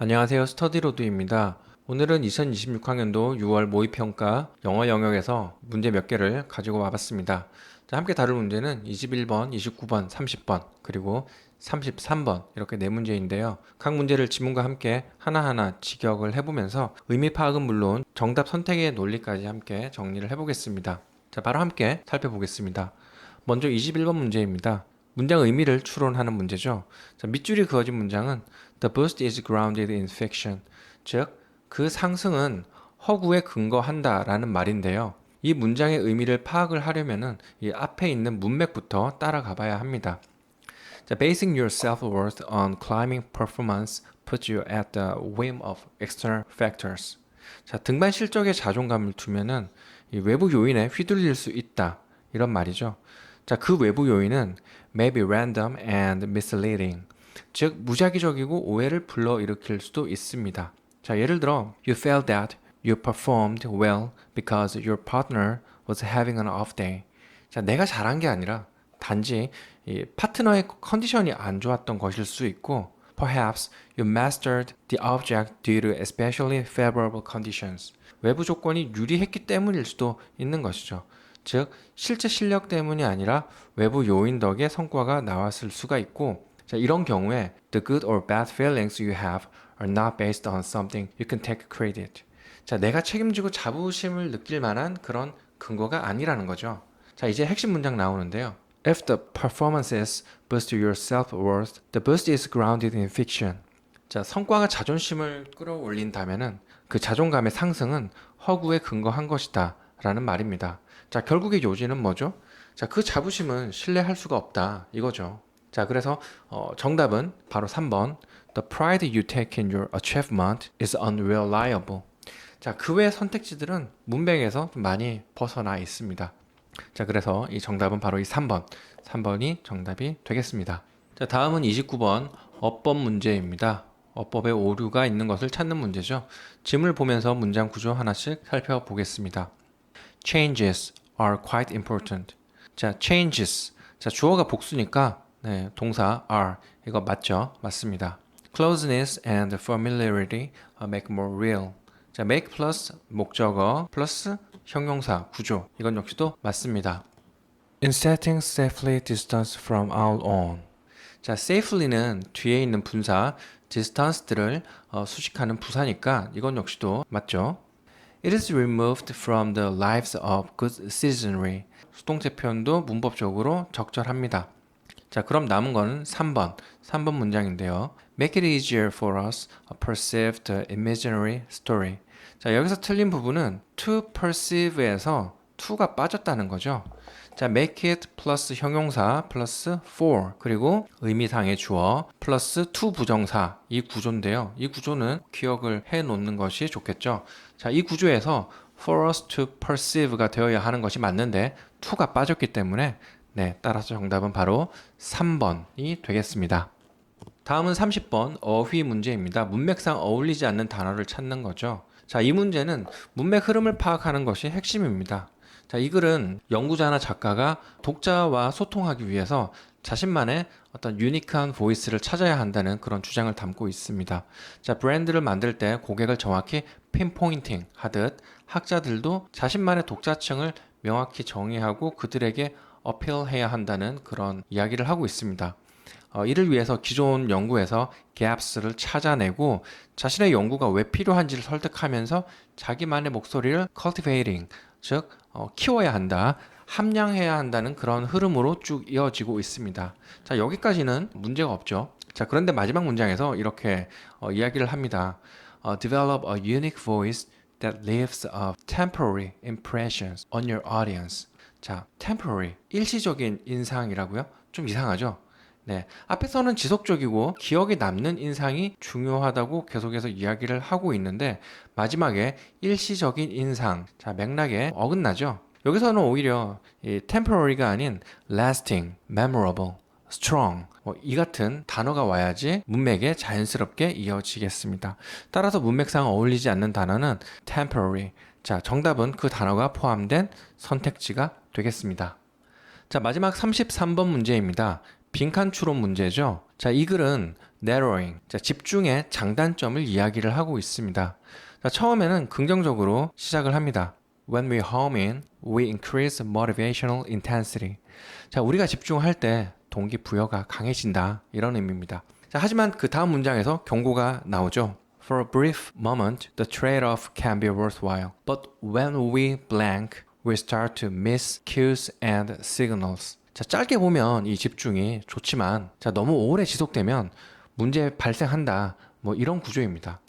안녕하세요. 스터디로드입니다. 오늘은 2026학년도 6월 모의평가 영어 영역에서 문제 몇 개를 가지고 와봤습니다. 자, 함께 다룰 문제는 21번, 29번, 30번, 그리고 33번 이렇게 네 문제인데요. 각 문제를 지문과 함께 하나하나 직역을 해보면서 의미 파악은 물론 정답 선택의 논리까지 함께 정리를 해보겠습니다. 자, 바로 함께 살펴보겠습니다. 먼저 21번 문제입니다. 문장 의미를 추론하는 문제죠. 자, 밑줄이 그어진 문장은 The boost is grounded in fiction. 즉, 그 상승은 허구에 근거한다 라는 말인데요. 이 문장의 의미를 파악을 하려면은 이 앞에 있는 문맥부터 따라가 봐야 합니다. 자, basing your self-worth on climbing performance puts you at the whim of external factors. 자, 등반 실적에 자존감을 두면은 이 외부 요인에 휘둘릴 수 있다. 이런 말이죠. 자, 그 외부 요인은 may be random and misleading. 즉, 무작위적이고 오해를 불러일으킬 수도 있습니다. 자, 예를 들어, you felt that you performed well because your partner was having an off day. 자, 내가 잘한 게 아니라 단지 이 파트너의 컨디션이 안 좋았던 것일 수 있고, perhaps you mastered the object due to especially favorable conditions. 외부 조건이 유리했기 때문일 수도 있는 것이죠. 즉, 실제 실력 때문이 아니라 외부 요인 덕에 성과가 나왔을 수가 있고, 자, 이런 경우에 the good or bad feelings you have are not based on something you can take credit. 자, 내가 책임지고 자부심을 느낄 만한 그런 근거가 아니라는 거죠. 자, 이제 핵심 문장 나오는데요. If the performances boost your self-worth, the boost is grounded in fiction. 자, 성과가 자존심을 끌어올린다면은 그 자존감의 상승은 허구에 근거한 것이다 라는 말입니다. 자, 결국의 요지는 뭐죠? 자, 그 자부심은 신뢰할 수가 없다 이거죠. 자, 그래서 정답은 바로 3번. The pride you take in your achievement is unreliable. 자, 그 외의 선택지들은 문맥에서 많이 벗어나 있습니다. 자, 그래서 이 정답은 바로 이 3번. 3번이 정답이 되겠습니다. 자, 다음은 29번 어법 문제입니다. 어법에 오류가 있는 것을 찾는 문제죠. 지문을 보면서 문장 구조 하나씩 살펴보겠습니다. Changes are quite important. 자, changes. 자, 주어가 복수니까 네, 동사 are 이거 맞죠? 맞습니다. Closeness and familiarity make more real. 자, make 플러스 목적어 플러스 형용사 구조 이건 역시도 맞습니다. In setting safely distance from our own. 자, safely는 뒤에 있는 분사 distance들을 수식하는 부사니까 이건 역시도 맞죠. It is removed from the lives of good citizenry. 수동태 표현도 문법적으로 적절합니다. 자, 그럼 남은 거는 3번 문장인데요. Make it easier for us to perceive the imaginary story. 자, 여기서 틀린 부분은 to perceive에서 to가 빠졌다는 거죠. 자, make it 플러스 형용사 플러스 for 그리고 의미상의 주어 플러스 to 부정사 이 구조인데요. 이 구조는 기억을 해 놓는 것이 좋겠죠. 자, 이 구조에서 for us to perceive가 되어야 하는 것이 맞는데 to가 빠졌기 때문에 네, 따라서 정답은 바로 3번이 되겠습니다. 다음은 30번 어휘 문제입니다. 문맥상 어울리지 않는 단어를 찾는 거죠. 자, 이 문제는 문맥 흐름을 파악하는 것이 핵심입니다. 자, 이 글은 연구자나 작가가 독자와 소통하기 위해서 자신만의 어떤 유니크한 보이스를 찾아야 한다는 그런 주장을 담고 있습니다. 자, 브랜드를 만들 때 고객을 정확히 핀포인팅 하듯 학자들도 자신만의 독자층을 명확히 정의하고 그들에게 어필해야 한다는 그런 이야기를 하고 있습니다. 이를 위해서 기존 연구에서 gaps를 찾아내고 자신의 연구가 왜 필요한지를 설득하면서 자기만의 목소리를 cultivating, 즉 키워야 한다, 함량해야 한다는 그런 흐름으로 쭉 이어지고 있습니다. 자, 여기까지는 문제가 없죠. 자, 그런데 마지막 문장에서 이렇게 이야기를 합니다. Develop a unique voice that leaves a temporary impressions on your audience. 자, temporary, 일시적인 인상이라고요? 좀 이상하죠? 네, 앞에서는 지속적이고 기억에 남는 인상이 중요하다고 계속해서 이야기를 하고 있는데 마지막에 일시적인 인상, 자, 맥락에 어긋나죠? 여기서는 오히려 이 temporary가 아닌 lasting, memorable, strong 이 같은 단어가 와야지 문맥에 자연스럽게 이어지겠습니다. 따라서 문맥상 어울리지 않는 단어는 temporary. 자, 정답은 그 단어가 포함된 선택지가 되겠습니다. 자, 마지막 33번 문제입니다. 빈칸 추론 문제죠. 자, 이 글은 narrowing. 자, 집중의 장단점을 이야기를 하고 있습니다. 자, 처음에는 긍정적으로 시작을 합니다. When we home in, we increase motivational intensity. 자, 우리가 집중할 때 동기부여가 강해진다. 이런 의미입니다. 자, 하지만 그 다음 문장에서 경고가 나오죠. For a brief moment, the trade-off can be worthwhile. But when we blank, we start to miss cues and signals. 자, 짧게 보면 이 집중이 좋지만, 자, 너무 오래 지속되면 문제 발생한다. 뭐 이런 구조입니다.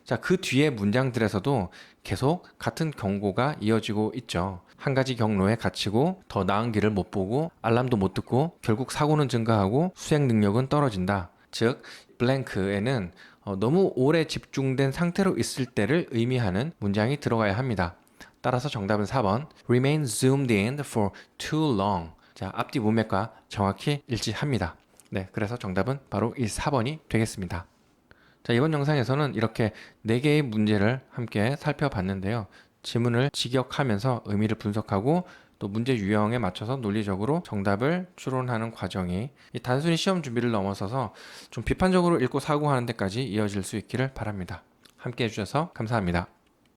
자, 그 뒤에 문장들에서도 계속 같은 경고가 이어지고 있죠. 한 가지 경로에 갇히고 더 나은 길을 못 보고 알람도 못 듣고 결국 사고는 증가하고 수행 능력은 떨어진다. 즉, 블랭크에는 너무 오래 집중된 상태로 있을 때를 의미하는 문장이 들어가야 합니다. 따라서 정답은 4번 Remain zoomed in for too long. 자, 앞뒤 문맥과 정확히 일치합니다. 네, 그래서 정답은 바로 이 4번이 되겠습니다. 자, 이번 영상에서는 이렇게 4개의 문제를 함께 살펴봤는데요. 지문을 직역하면서 의미를 분석하고 또 문제 유형에 맞춰서 논리적으로 정답을 추론하는 과정이 이 단순히 시험 준비를 넘어서서 좀 비판적으로 읽고 사고하는 데까지 이어질 수 있기를 바랍니다. 함께 해주셔서 감사합니다.